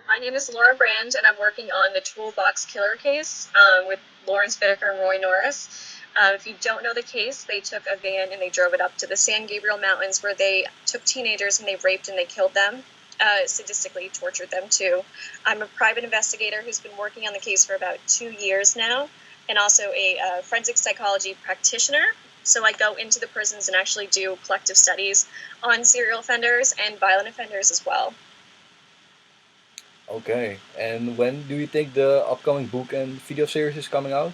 My name is Laura Brand, and I'm working on the Toolbox Killer case with Lawrence Bittaker and Roy Norris. If you don't know the case, they took a van and they drove it up to the San Gabriel Mountains, where they took teenagers and they raped and they killed them, sadistically tortured them too. I'm a private investigator who's been working on the case for about 2 years now, and also a forensic psychology practitioner. So I go into the prisons and actually do collective studies on serial offenders and violent offenders as well. Okay. And when do you think the upcoming book and video series is coming out?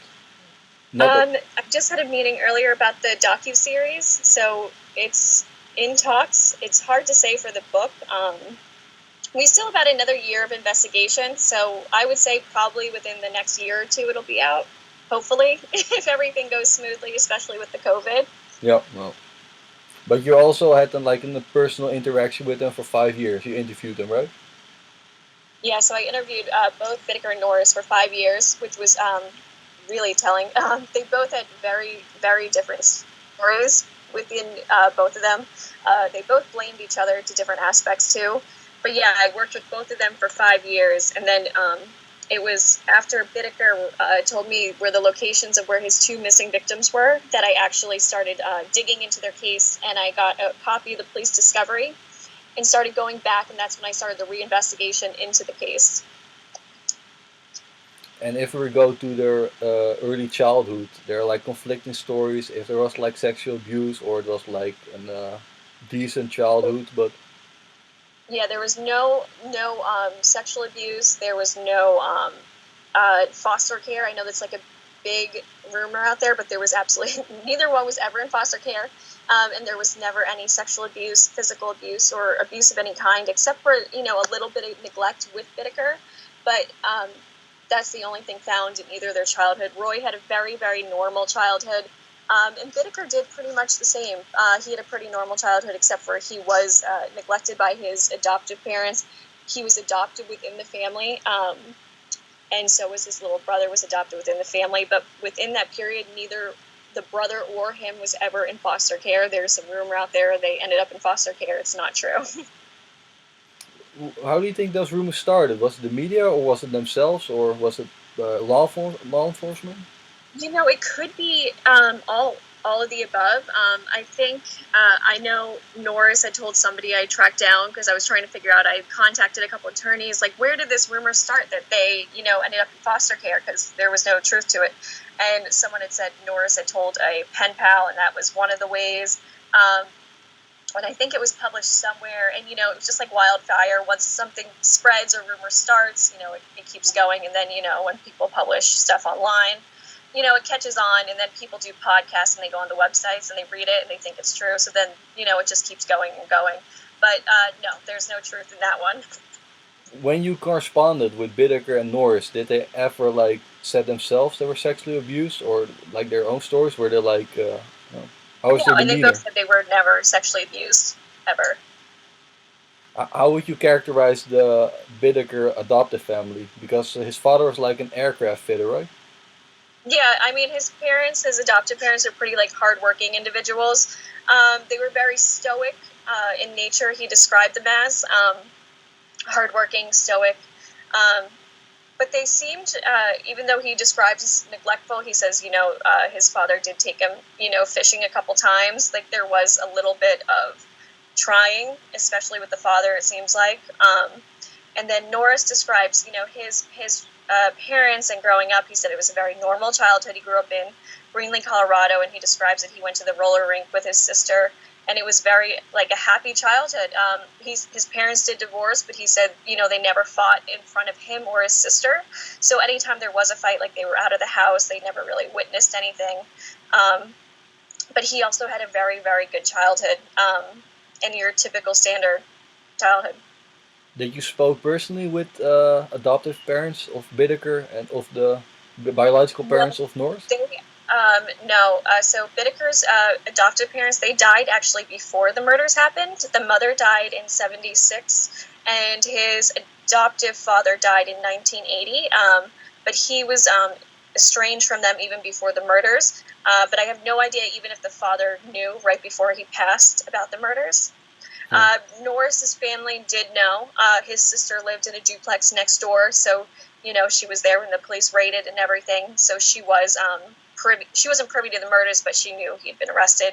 I just had a meeting earlier about the docu-series, so it's in talks. It's hard to say for the book. We still have about another year of investigation, so I would say probably within the next year or two it'll be out, hopefully, if everything goes smoothly, especially with the COVID. Yeah. Well, but you also had like a personal interaction with them for 5 years. You interviewed them, right? Yeah, so I interviewed both Bittaker and Norris for 5 years, which was really telling. They both had very, very different stories within both of them. They both blamed each other to different aspects too. But yeah, I worked with both of them for 5 years, and then it was after Bittaker told me where the locations of where his two missing victims were that I actually started digging into their case, and I got a copy of the police discovery and started going back, and that's when I started the reinvestigation into the case. And if we go to their early childhood, there are like conflicting stories. If there was like sexual abuse or it was like a decent childhood, but Yeah, there was no sexual abuse. There was no foster care. I know that's like a big rumor out there, but there was absolutely neither one was ever in foster care, and there was never any sexual abuse, physical abuse, or abuse of any kind, except for a little bit of neglect with Bittaker. But that's the only thing found in either of their childhood. Roy had a very, very normal childhood. And Bittaker did pretty much the same. He had a pretty normal childhood, except for he was neglected by his adoptive parents. He was adopted within the family, and so was his little brother was adopted within the family. But within that period, neither the brother or him was ever in foster care. There's some rumor out there they ended up in foster care. It's not true. how do you think those rumors started? Was it the media or was it themselves or was it law enforcement? It could be all of the above. I think I know Norris had told somebody I tracked down because I was trying to figure out. I contacted a couple attorneys, like, where did this rumor start that they, ended up in foster care, because there was no truth to it. And someone had said Norris had told a pen pal, and that was one of the ways. And I think it was published somewhere, and it was just like wildfire. Once something spreads or rumor starts, it keeps going, and then when people publish stuff online, it catches on, and then people do podcasts and they go on the websites and they read it and they think it's true. So then, it just keeps going and going. But no, there's no truth in that one. When you corresponded with Bittaker and Norris, did they ever like said themselves they were sexually abused or like their own stories? Were they like, how was No, their and they both demeanor? said they were never sexually abused, ever. How would you characterize the Bittaker adoptive family? Because his father was like an aircraft fitter, right? Yeah, I mean, his adoptive parents are pretty, like, hardworking individuals. They were very stoic in nature. He described them as hardworking, stoic. Um, but they seemed, even though he describes as neglectful, he says, his father did take him, fishing a couple times. Like, there was a little bit of trying, especially with the father, it seems like. And then Norris describes, his parents and growing up. He said it was a very normal childhood. He grew up in Greenlee, Colorado, and he describes that he went to the roller rink with his sister, and it was very, like, a happy childhood. His parents did divorce, but he said, they never fought in front of him or his sister. So anytime there was a fight, like, they were out of the house, they never really witnessed anything. But he also had a very, very good childhood, and your typical standard childhood. Did you spoke personally with adoptive parents of Bittaker and of the biological No, parents of Norris? no. So Bittaker's adoptive parents, they died actually before the murders happened. The mother died in 1976, and his adoptive father died in 1980. But he was estranged from them even before the murders. But I have no idea even if the father knew right before he passed about the murders. Hmm. Norris's family did know. His sister lived in a duplex next door, so she was there when the police raided and everything. So she was privy. She wasn't privy to the murders, but she knew he'd been arrested,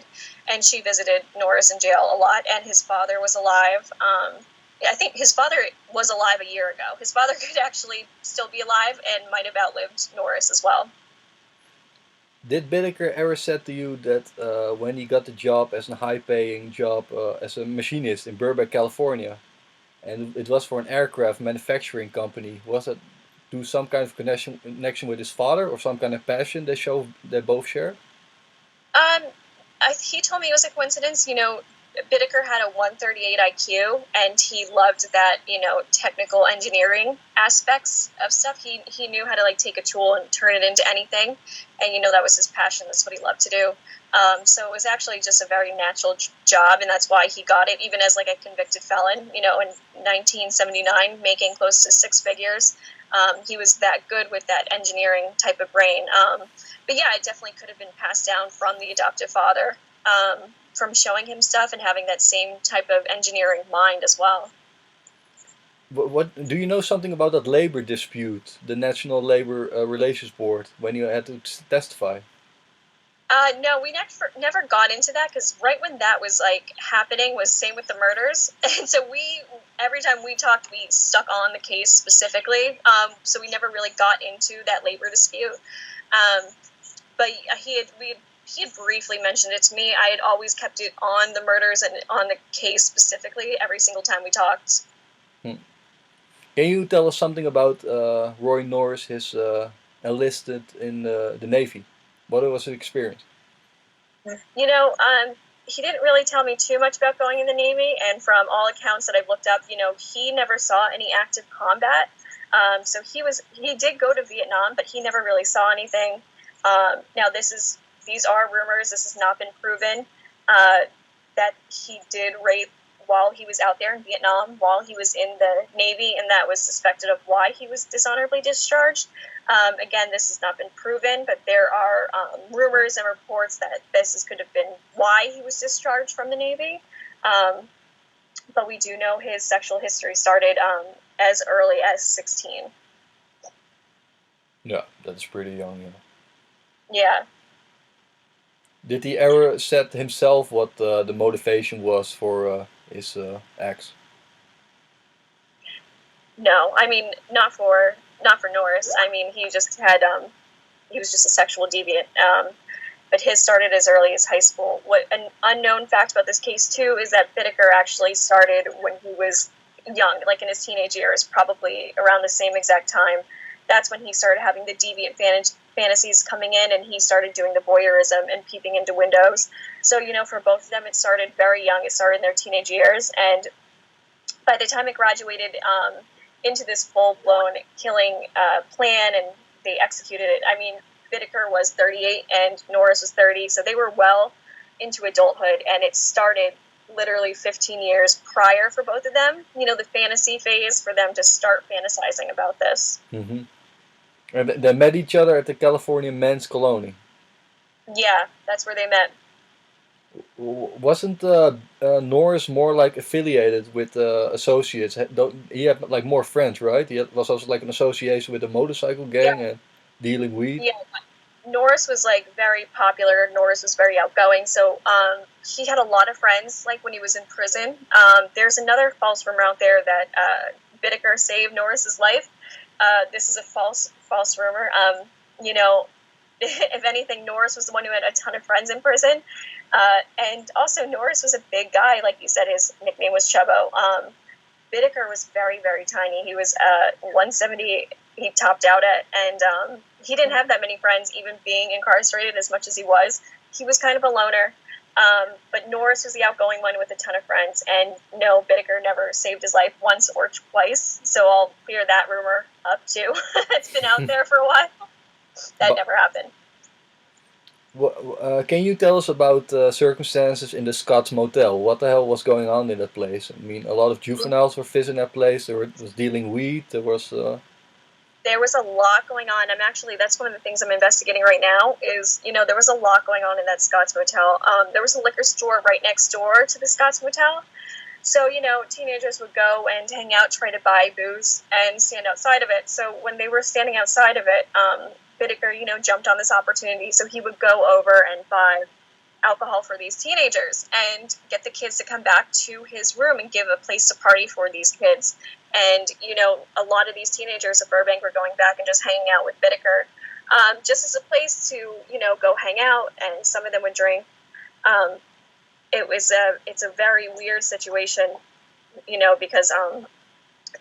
and she visited Norris in jail a lot. And his father was alive. I think his father was alive a year ago. His father could actually still be alive and might have outlived Norris as well. Did Bittaker ever said to you that when he got the job as a high-paying job as a machinist in Burbank, California, and it was for an aircraft manufacturing company, was it to some kind of connection with his father or some kind of passion they both share? He told me it was a coincidence. Bittaker had a 138 IQ, and he loved that, technical engineering aspects of stuff. He knew how to take a tool and turn it into anything, and that was his passion. That's what he loved to do. So it was actually just a very natural job, and that's why he got it, even as a convicted felon. In 1979, making close to six figures. He was that good with that engineering type of brain. But yeah, it definitely could have been passed down from the adoptive father. From showing him stuff and having that same type of engineering mind as well. What do you know something about that labor dispute, the National Labor Relations Board, when you had to testify? No, we never got into that, because right when that was happening was same with the murders, and so every time we talked, we stuck on the case specifically. So we never really got into that labor dispute. But he had briefly mentioned it to me. I had always kept it on the murders and on the case specifically every single time we talked. Hmm. Can you tell us something about Roy Norris, his enlisted in the Navy? What was his experience? He didn't really tell me too much about going in the Navy, and from all accounts that I've looked up, he never saw any active combat. So he did go to Vietnam, but he never really saw anything. Now these are rumors. This has not been proven, that he did rape while he was out there in Vietnam, while he was in the Navy, and that was suspected of why he was dishonorably discharged. Again, this has not been proven, but there are rumors and reports that could have been why he was discharged from the Navy. But we do know his sexual history started as early as 16. Yeah, that's pretty young, yeah. Yeah. Did he ever said himself what the motivation was for his acts? No, I mean not for Norris. I mean he just had he was just a sexual deviant. But his started as early as high school. What an unknown fact about this case too is that Bittaker actually started when he was young, in his teenage years, probably around the same exact time. That's when he started having the deviant fantasies coming in, and he started doing the voyeurism and peeping into windows. So, for both of them, it started very young. It started in their teenage years, and by the time it graduated into this full-blown killing plan, and they executed it, I mean, Bittaker was 38 and Norris was 30, so they were well into adulthood, and it started literally 15 years prior for both of them. The fantasy phase for them to start fantasizing about this. Mm-hmm. And they met each other at the California men's colony. Yeah, that's where they met. Wasn't Norris more affiliated with associates? He had more friends, right? Was also an association with a motorcycle gang and dealing weed. Yeah, Norris was very popular. Norris was very outgoing, so he had a lot of friends. When he was in prison, there's another false rumor out there that Bittaker saved Norris's life. This is a false rumor. If anything, Norris was the one who had a ton of friends in prison, and also Norris was a big guy. Like you said, his nickname was Chubbo. Bittaker was very, very tiny. He was 170. He topped out at, and he didn't have that many friends, even being incarcerated as much as he was. He was kind of a loner. But Norris was the outgoing one with a ton of friends, and no, Bittaker never saved his life once or twice. So I'll clear that rumor up too. It's been out there for a while. That never happened. Can you tell us about circumstances in the Scots Motel? What the hell was going on in that place? I mean, a lot of juveniles were visiting that place. Was dealing weed. There was a lot going on. That's one of the things I'm investigating right now is, there was a lot going on in that Scots Motel. There was a liquor store right next door to the Scots Motel. So, teenagers would go and hang out, try to buy booze, and stand outside of it. So when they were standing outside of it, Bittaker, jumped on this opportunity. So he would go over and buy alcohol for these teenagers and get the kids to come back to his room and give a place to party for these kids. And, a lot of these teenagers at Burbank were going back and just hanging out with Bittaker, just as a place to, go hang out, and some of them would drink. It's a very weird situation, because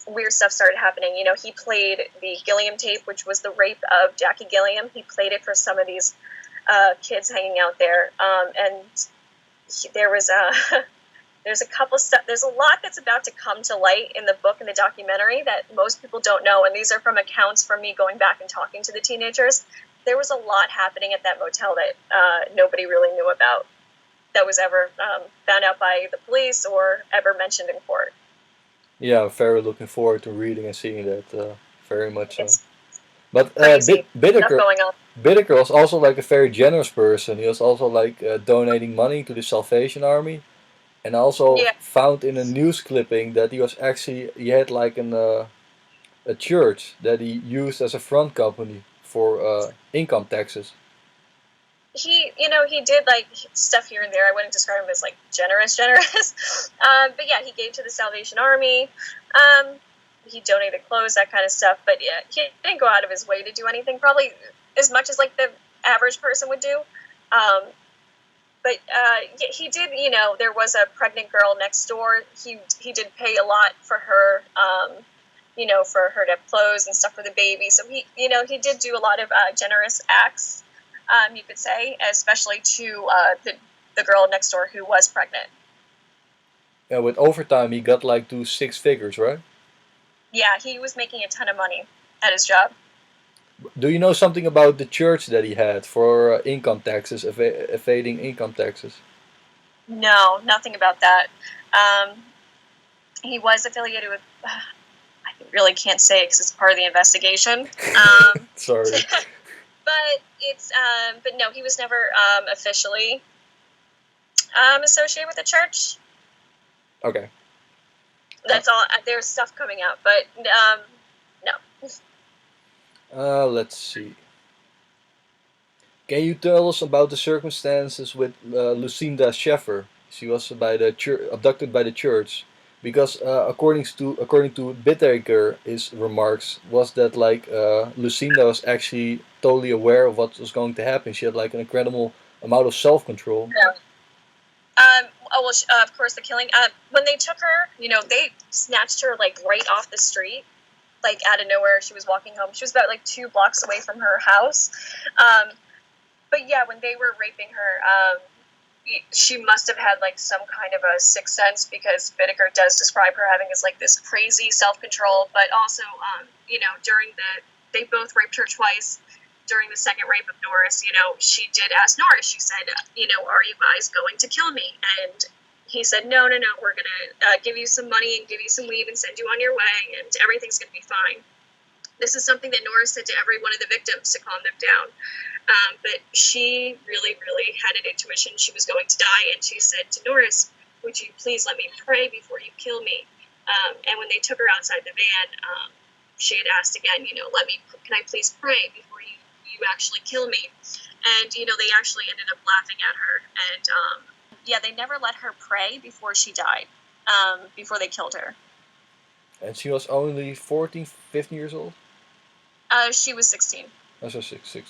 weird stuff started happening. He played the Gilliam tape, which was the rape of Jackie Gilliam. He played it for some of these kids hanging out there, and there was there's a couple stuff. There's a lot that's about to come to light in the book and the documentary that most people don't know, and these are from accounts from me going back and talking to the teenagers. There was a lot happening at that motel that nobody really knew about, that was ever found out by the police or ever mentioned in court. Yeah, I'm very looking forward to reading and seeing that. Very much so. It's But crazy. Stuff Bittaker going on. Bittaker was also like a very generous person. He was also like donating money to the Salvation Army, and also Yeah. found in a news clipping that he had like a church that he used as a front company for income taxes. He did like stuff here and there. I wouldn't describe him as like generous. But yeah, he gave to the Salvation Army. He donated clothes, that kind of stuff. But yeah, he didn't go out of his way to do anything, probably as much as like the average person would do. But he did, there was a pregnant girl next door. He did pay a lot for her, for her to have clothes and stuff for the baby. So he did do a lot of generous acts, you could say, especially to the girl next door who was pregnant. Yeah, with overtime he got like to 6 figures, right? Yeah, he was making a ton of money at his job. Do you know something about the church that he had for income taxes, evading income taxes? No, nothing about that. He was affiliated with, I really can't say it because it's part of the investigation. Sorry. But no, he was never officially associated with the church. Okay. That's all. There's stuff coming out, but no. Let's see. Can you tell us about the circumstances with Lucinda Sheffer? She was abducted by the church, because according to Bittaker, his remarks was that like Lucinda was actually totally aware of what was going to happen. She had like an incredible amount of self-control. Yeah. Of course, the killing. When they took her, they snatched her like right off the street, like out of nowhere. She was walking home. She was about like 2 blocks away from her house. But yeah, when they were raping her, she must have had like some kind of a sixth sense, because Bittaker does describe her having this crazy self-control, but also, they both raped her twice. During the second rape of Norris, she did ask Norris, she said, are you guys going to kill me? And he said, no, we're going to give you some money and give you some weed and send you on your way, and everything's going to be fine. This is something that Norris said to every one of the victims to calm them down. But she really, really had an intuition she was going to die, and she said to Norris, would you please let me pray before you kill me? And when they took her outside the van, she had asked again, can I please pray before you actually kill me? And they actually ended up laughing at her, and they never let her pray before she died, before they killed her. And she was only 14, 15 years old? She was 16. Oh, so 16.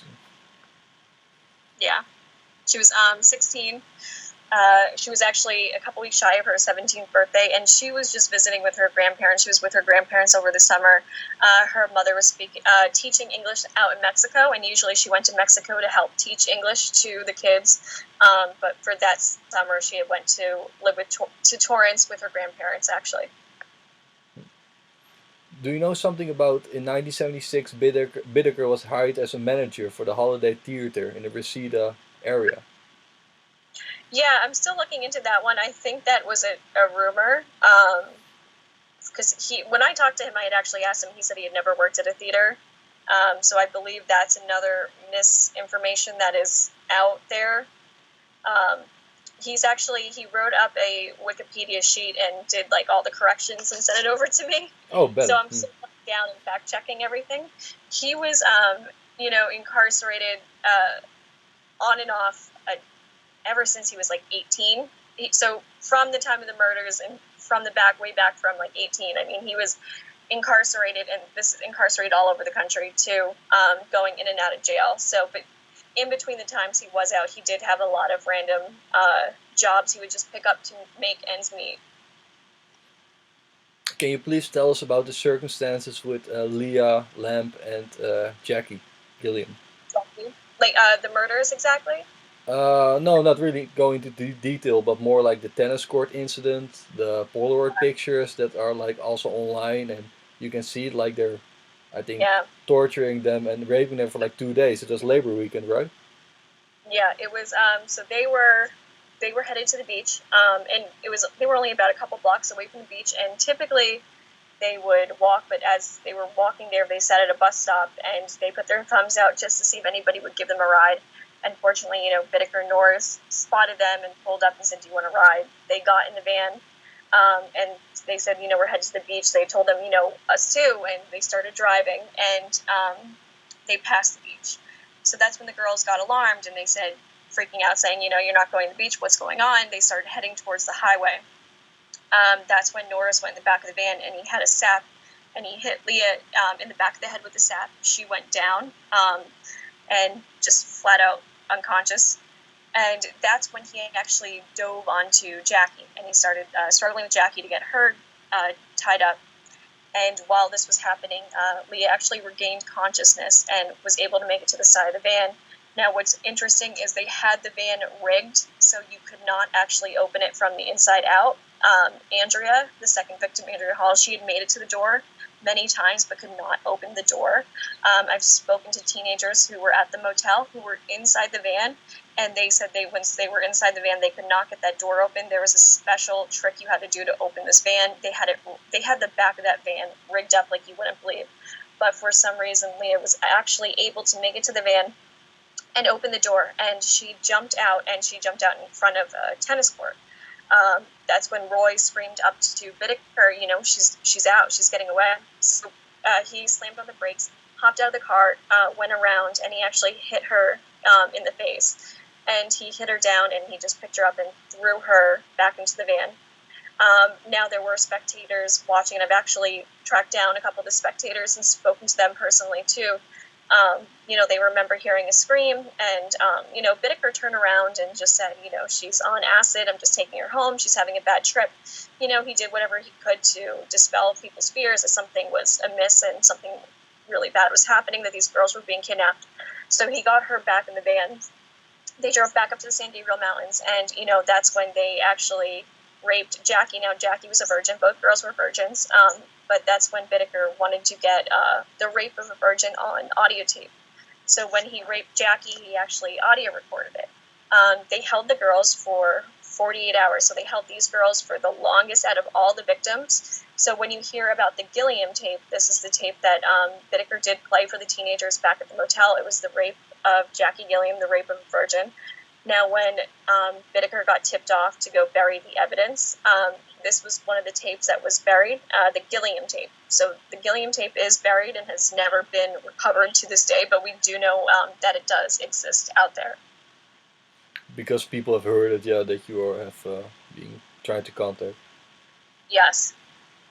Yeah, she was 16. She was actually a couple weeks shy of her 17th birthday, and she was just visiting with her grandparents. She was with her grandparents over the summer. Her mother was teaching English out in Mexico, and usually she went to Mexico to help teach English to the kids. But for that summer, she went to live to Torrance with her grandparents, actually. Do you know something about, in 1976, Bittaker was hired as a manager for the Holiday Theater in the Reseda area? Yeah, I'm still looking into that one. I think that was a rumor. Because when I talked to him, I had actually asked him. He said he had never worked at a theater. So I believe that's another misinformation that is out there. he wrote up a Wikipedia sheet and did like all the corrections and sent it over to me. Oh, better. So I'm still down and fact checking everything. He was, incarcerated on and off ever since he was like 18. So from the time of the murders and from way back from like 18. I mean, he was incarcerated, and this is incarcerated all over the country too, going in and out of jail. So, but in between the times he was out, he did have a lot of random jobs he would just pick up to make ends meet. Can you please tell us about the circumstances with Leah, Lamb, and Jackie Gilliam? Like the murders exactly? No, not really going into detail, but more like the tennis court incident, the Polaroid pictures that are like also online, and you can see it like they're, I think, torturing them and raping them for like 2 days. It was Labor Weekend, right? Yeah, it was. So they were headed to the beach, and they were only about a couple blocks away from the beach, and typically they would walk, but as they were walking there, they sat at a bus stop and they put their thumbs out just to see if anybody would give them a ride. Unfortunately, Bittaker and Norris spotted them and pulled up and said, "Do you want to ride?" They got in the van, and they said, "We're headed to the beach." They told them, "Us too," and they started driving, and they passed the beach. So that's when the girls got alarmed, and they said, freaking out, saying, "You're not going to the beach. What's going on?" They started heading towards the highway. That's when Norris went in the back of the van, and he had a sap, and he hit Leah in the back of the head with the sap. She went down and just flat out unconscious. And that's when he actually dove onto Jackie, and he started struggling with Jackie to get her tied up. And while this was happening, Leah actually regained consciousness and was able to make it to the side of the van. Now, what's interesting is they had the van rigged, so you could not actually open it from the inside out. Andrea, the second victim, Andrea Hall, she had made it to the door many times but could not open the door. I've spoken to teenagers who were at the motel who were inside the van, and they said once they were inside the van, they could not get that door open. There was a special trick you had to do to open this van. They had the back of that van rigged up like you wouldn't believe. But for some reason, Leah was actually able to make it to the van and open the door, and she jumped out in front of a tennis court. That's when Roy screamed up to Bittaker, she's out, she's getting away. So he slammed on the brakes, hopped out of the car, went around, and he actually hit her in the face. And he hit her down, and he just picked her up and threw her back into the van. Now there were spectators watching, and I've actually tracked down a couple of the spectators and spoken to them personally too. They remember hearing a scream, and, Bittaker turned around and just said, she's on acid, I'm just taking her home, she's having a bad trip. He did whatever he could to dispel people's fears that something was amiss and something really bad was happening, that these girls were being kidnapped. So he got her back in the van. They drove back up to the San Gabriel Mountains, and, that's when they actually raped Jackie. Now, Jackie was a virgin, both girls were virgins, but that's when Bittaker wanted to get the rape of a virgin on audio tape. So when he raped Jackie, he actually audio recorded it. They held the girls for 48 hours, so they held these girls for the longest out of all the victims. So when you hear about the Gilliam tape, this is the tape that Bittaker did play for the teenagers back at the motel. It was the rape of Jackie Gilliam, the rape of a virgin. Now, when Bittaker got tipped off to go bury the evidence, this was one of the tapes that was buried, the Gilliam tape. So the Gilliam tape is buried and has never been recovered to this day, but we do know that it does exist out there. Because people have heard it, that you have been trying to contact. Yes.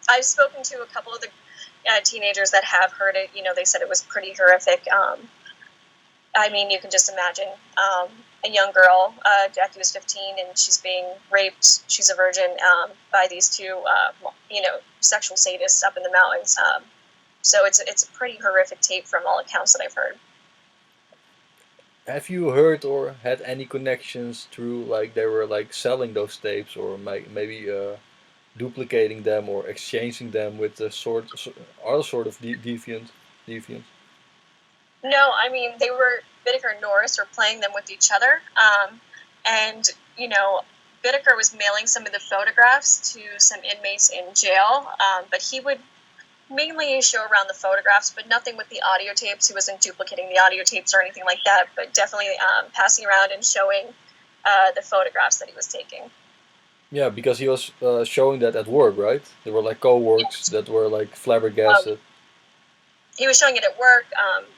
I've spoken to a couple of the teenagers that have heard it. They said it was pretty horrific. You can just imagine a young girl, Jackie was 15, and she's being raped, she's a virgin, by these two, sexual sadists up in the mountains. So it's a pretty horrific tape from all accounts that I've heard. Have you heard or had any connections through, like, they were, like, selling those tapes, or maybe duplicating them or exchanging them with the other sort of deviants? No, Bittaker and Norris were playing them with each other. And Bittaker was mailing some of the photographs to some inmates in jail, but he would mainly show around the photographs, but nothing with the audio tapes. He wasn't duplicating the audio tapes or anything like that, but definitely passing around and showing the photographs that he was taking. Yeah, because he was showing that at work, right? There were like co-works that were like flabbergasted. He was showing it at work.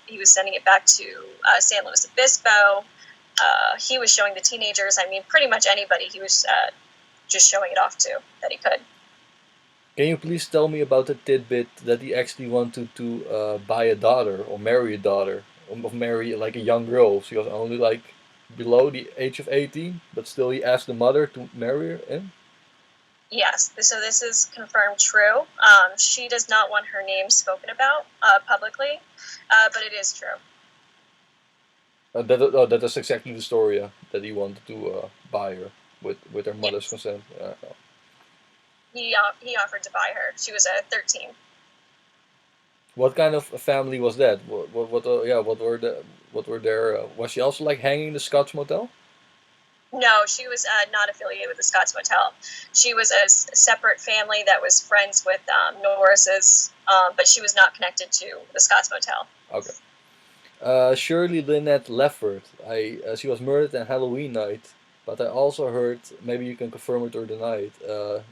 He was sending it back to San Luis Obispo. He was showing the teenagers. I mean, pretty much anybody he was just showing it off to that he could. Can you please tell me about the tidbit that he actually wanted to buy a daughter or marry a daughter, or marry like a young girl? She was only like below the age of 18, but still he asked the mother to marry him? Yes, so this is confirmed true. She does not want her name spoken about publicly, but it is true. That is exactly the story, yeah, that he wanted to buy her with her mother's Yes. consent. He offered to buy her. She was 13. What kind of a family was that? What were their? Was she also like hanging the Scots Motel? No, she was not affiliated with the Scots Motel. She was a separate family that was friends with Norris's, but she was not connected to the Scots Motel. Okay. Shirley Lynette Lefford. She was murdered on Halloween night, but I also heard, maybe you can confirm it or deny it,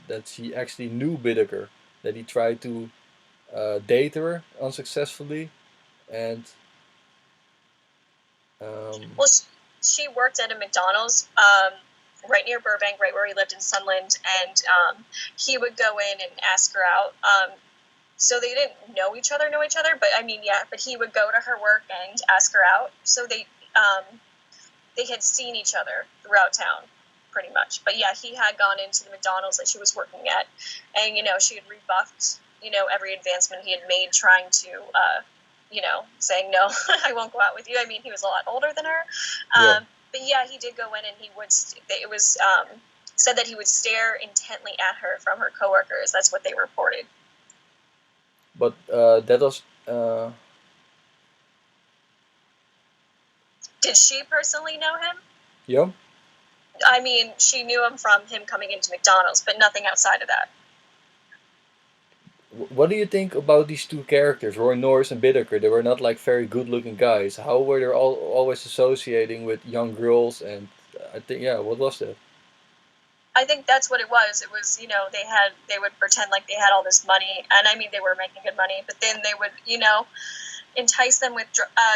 that she actually knew Bittaker, that he tried to date her unsuccessfully, and Well, she worked at a McDonald's right near Burbank, right where he lived in Sunland, and he would go in and ask her out. So they didn't know each other, but I mean, yeah, but he would go to her work and ask her out. So they had seen each other throughout town, pretty much. But yeah, he had gone into the McDonald's that she was working at, and she had rebuffed every advancement he had made, trying to saying no, I won't go out with you. I mean, he was a lot older than her. yeah. But yeah, he did go in and he would. It was said that he would stare intently at her from her coworkers. That's what they reported. But that was. Did she personally know him? Yeah. I mean, she knew him from him coming into McDonald's, but nothing outside of that. What do you think about these two characters, Roy Norris and Bittaker? They were not like very good-looking guys. How were they always associating with young girls? And I think, yeah, what was that? I think that's what it was. It was, they would pretend like they had all this money, and I mean, they were making good money, but then they would, entice them with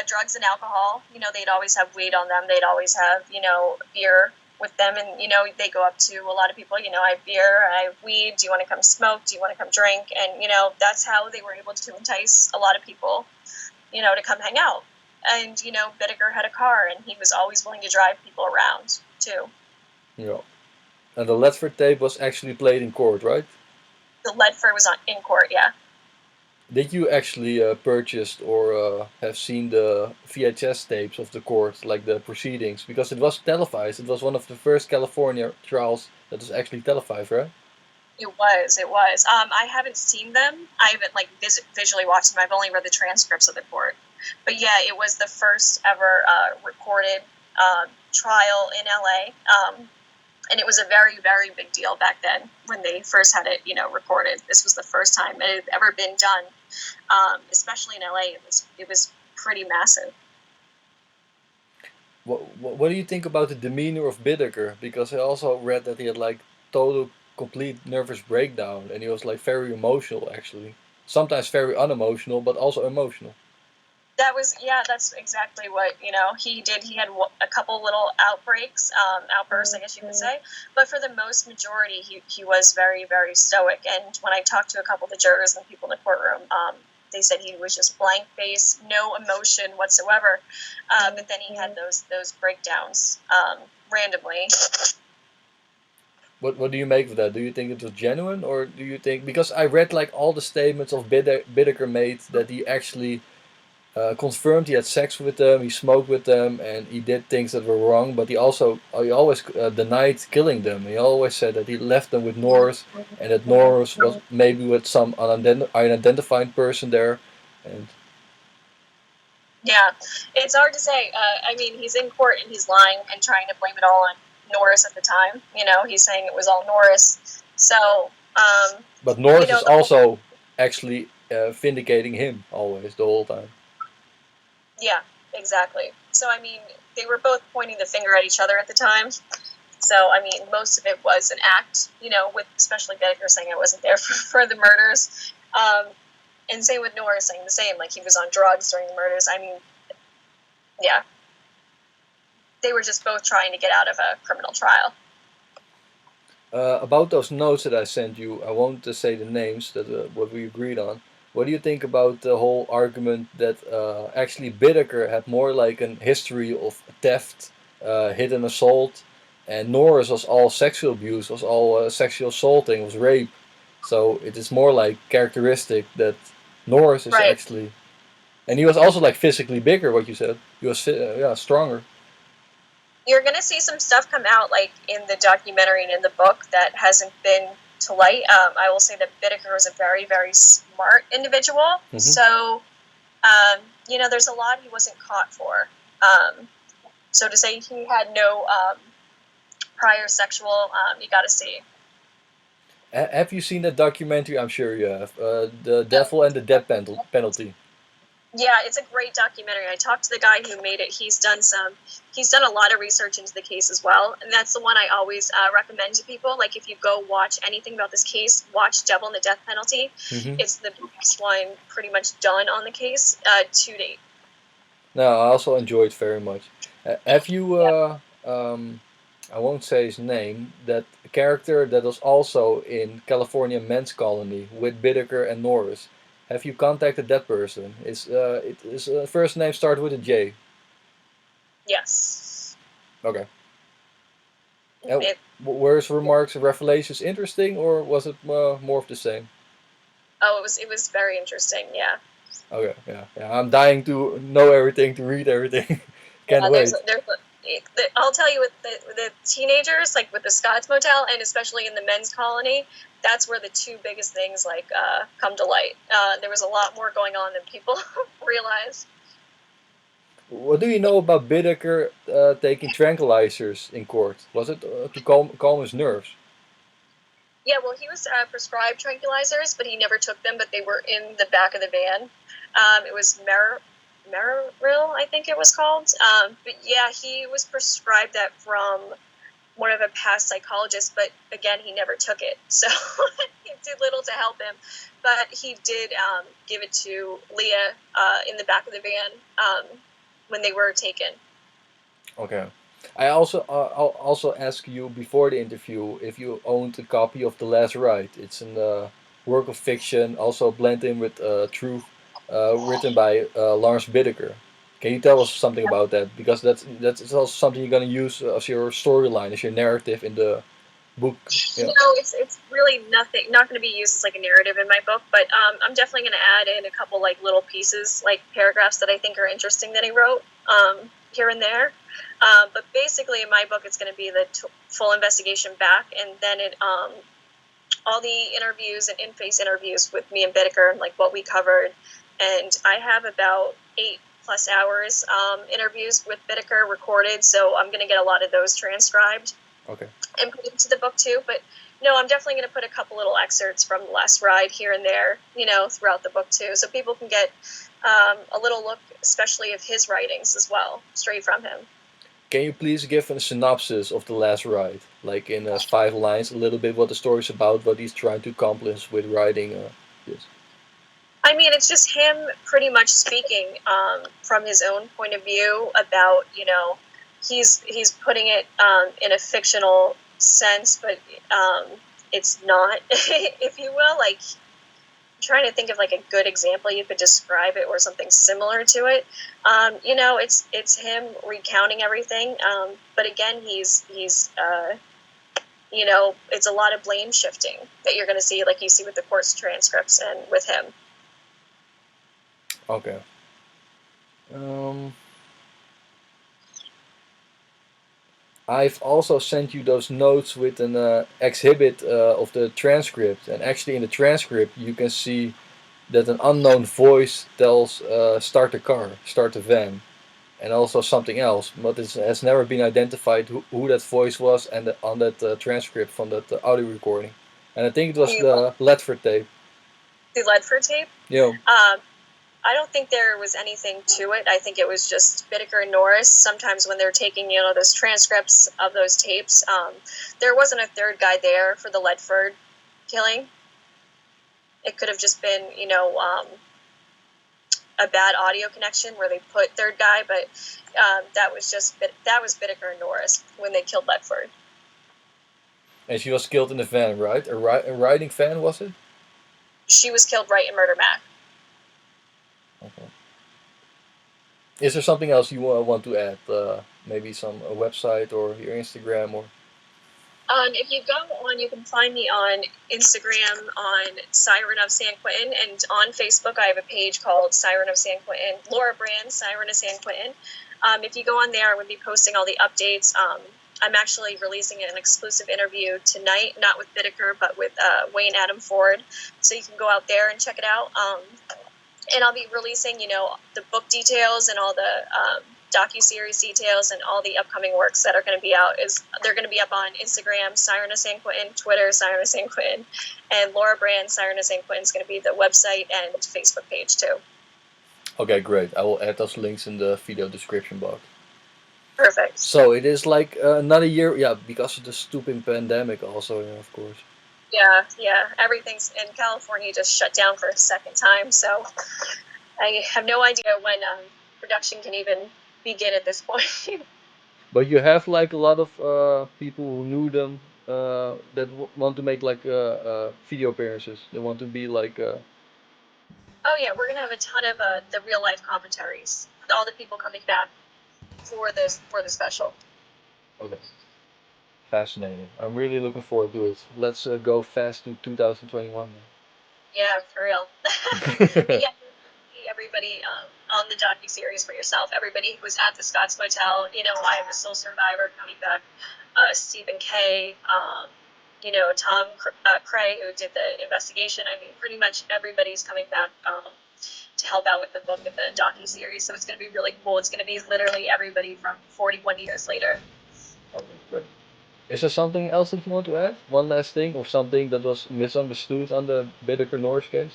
drugs and alcohol. They'd always have weed on them. They'd always have, beer with them, and they go up to a lot of people. I have beer, I have weed. Do you want to come smoke? Do you want to come drink? And that's how they were able to entice a lot of people, to come hang out. And Bittaker had a car, and he was always willing to drive people around too. Yeah. And the Ledford tape was actually played in court, right? The Ledford was in court, yeah. Did you actually purchase or have seen the VHS tapes of the court, like the proceedings? Because it was televised. It was one of the first California trials that was actually televised, right? It was. I haven't seen them. I haven't visually watched them. I've only read the transcripts of the court. But yeah, it was the first ever recorded trial in LA. And it was a very, very big deal back then when they first had it, recorded. This was the first time it had ever been done, especially in LA. It was pretty massive. What do you think about the demeanor of Bittaker? Because I also read that he had like total, complete nervous breakdown, and he was like very emotional actually. Sometimes very unemotional, but also emotional. That's exactly what he did. He had a couple little outbursts, I guess you could say, but for the most majority, he was very, very stoic. And when I talked to a couple of the jurors and people in the courtroom, they said he was just blank face, no emotion whatsoever. But then he had those breakdowns randomly. What do you make of that? Do you think it was genuine, or do you think, because I read like all the statements of Bittaker made, that he actually confirmed he had sex with them, he smoked with them, and he did things that were wrong. But he always denied killing them. He always said that he left them with Norris, and that Norris was maybe with some unidentified person there. And yeah, it's hard to say. I mean, he's in court and he's lying and trying to blame it all on Norris at the time. He's saying it was all Norris. So, but Norris is also actually vindicating him always the whole time. Yeah, exactly. So, I mean, they were both pointing the finger at each other at the time. So, I mean, most of it was an act, with especially Bittaker saying I wasn't there for the murders. And same with Norris saying the same, like he was on drugs during the murders. I mean, yeah. They were just both trying to get out of a criminal trial. About those notes that I sent you, I won't say the names that what we agreed on. What do you think about the whole argument that actually Bittaker had more like an history of theft, hit and assault, and Norris was all sexual abuse, was all sexual assaulting, was rape. So it is more like characteristic that Norris is Right. actually, and he was also like physically bigger. What you said, he was stronger. You're going to see some stuff come out, like in the documentary and in the book, that hasn't been to light. I will say that Bittaker was a very, very smart individual. Mhm. So, there's a lot he wasn't caught for. So to say he had no prior sexual, you got to see. Have you seen that documentary? I'm sure you have. The Devil and the Death Penalty. Yeah, it's a great documentary. I talked to the guy who made it. He's done a lot of research into the case as well, and that's the one I always recommend to people. Like, if you go watch anything about this case, watch Devil and the Death Penalty. Mm-hmm. It's the best one pretty much done on the case to date. No, I also enjoyed it very much. Have you? I won't say his name. That character that was also in California Men's Colony with Bittaker and Norris. Have you contacted that person? His first name starts with a J. Yes. Okay. Were his remarks and revelations interesting, or was it more of the same? Oh, it was very interesting. Yeah. Okay, yeah. I'm dying to know everything, to read everything. Can't wait. I'll tell you, with the teenagers, like with the Scots Motel, and especially in the men's colony, that's where the two biggest things come to light. There was a lot more going on than people realize. What do you know about Bittaker taking tranquilizers in court? Was it to calm his nerves? Yeah, well, he was prescribed tranquilizers, but he never took them. But they were in the back of the van. It was Merrill, I think it was called. But yeah, he was prescribed that from one of a past psychologists, but again, he never took it, so it did little to help him. But he did give it to Leah in the back of the van when they were taken. Okay. I'll also ask you before the interview if you owned a copy of The Last Ride. It's a work of fiction, also blended in with truth, written by Lawrence Bittaker. Can you tell us something about that? Because that's also something you're going to use as your storyline, as your narrative in the book. Yeah. It's really not going to be used as like a narrative in my book, but I'm definitely going to add in a couple like little pieces, like paragraphs that I think are interesting that he wrote here and there. But basically, in my book, it's going to be the full investigation back, and then all the interviews and in-face interviews with me and Bittaker, and like what we covered. And I have about 8+ hours interviews with Bittaker recorded, so I'm going to get a lot of those transcribed. Okay. And put into the book too. But no, I'm definitely going to put a couple little excerpts from The Last Ride here and there, throughout the book too, so people can get a little look, especially of his writings as well, straight from him. Can you please give a synopsis of The Last Ride, like in 5 lines, a little bit what the story's about, what he's trying to accomplish with writing this? I mean, it's just him pretty much speaking from his own point of view about, he's putting it in a fictional sense, but it's not, if you will. Like, I'm trying to think of like a good example you could describe it, or something similar to it. It's him recounting everything, but again, he's it's a lot of blame shifting that you're going to see, like you see with the court transcripts and with him. Okay. I've also sent you those notes with an exhibit of the transcript, and actually in the transcript you can see that an unknown voice tells start the car, start the van, and also something else, but it has never been identified who that voice was, and on that transcript from that audio recording. And I think it was the Ledford tape. The Ledford tape? Yeah. I don't think there was anything to it. I think it was just Bittaker and Norris. Sometimes when they're taking, those transcripts of those tapes, there wasn't a third guy there for the Ledford killing. It could have just been, a bad audio connection where they put third guy, but that was Bittaker and Norris when they killed Ledford. And she was killed in the van, right? A riding van, was it? She was killed right in Murder Mac. Okay. Is there something else you want to add? Maybe a website or your Instagram or? If you go on, you can find me on Instagram on Siren of San Quentin, and on Facebook I have a page called Siren of San Quentin. Laura Brand, Siren of San Quentin. If you go on there, I would be posting all the updates. I'm actually releasing an exclusive interview tonight, not with Bittaker, but with Wayne Adam Ford. So you can go out there and check it out. And I'll be releasing, the book details and all the docuseries details and all the upcoming works that are going to be out. They're going to be up on Instagram, Siren of San Quentin, Twitter, Siren of San Quentin, and Laura Brand, Siren of San Quentin is going to be the website and Facebook page too. Okay, great. I will add those links in the video description box. Perfect. So it is like another year, yeah, because of the stupid pandemic also, yeah, of course. Yeah. Everything's in California just shut down for a second time, so I have no idea when production can even begin at this point. But you have like a lot of people who knew them that want to make like video appearances. They want to be like. Oh yeah, we're gonna have a ton of the real life commentaries. All the people coming back for the special. Okay. Fascinating. I'm really looking forward to it. Let's go fast to 2021. Yeah, for real. But yeah, everybody on the docu-series for yourself. Everybody who was at the Scots Motel. I am a sole survivor coming back. Stephen K. Tom Cray, who did the investigation. I mean, pretty much everybody's coming back to help out with the book and the docu-series. So it's going to be really cool. It's going to be literally everybody from 41 years later. Okay, great. Is there something else that you want to add? One last thing, or something that was misunderstood on the Bittaker Norris case?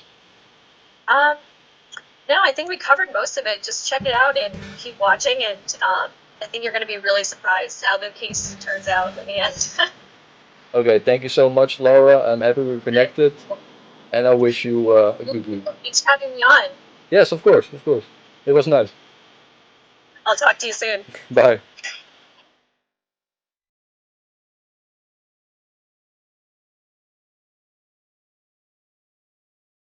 No, I think we covered most of it. Just check it out and keep watching, and I think you're going to be really surprised how the case turns out in the end. Okay, thank you so much, Laura. I'm happy we're connected, and I wish you a good week. Thanks for having me on. Yes, of course, of course. It was nice. I'll talk to you soon. Bye.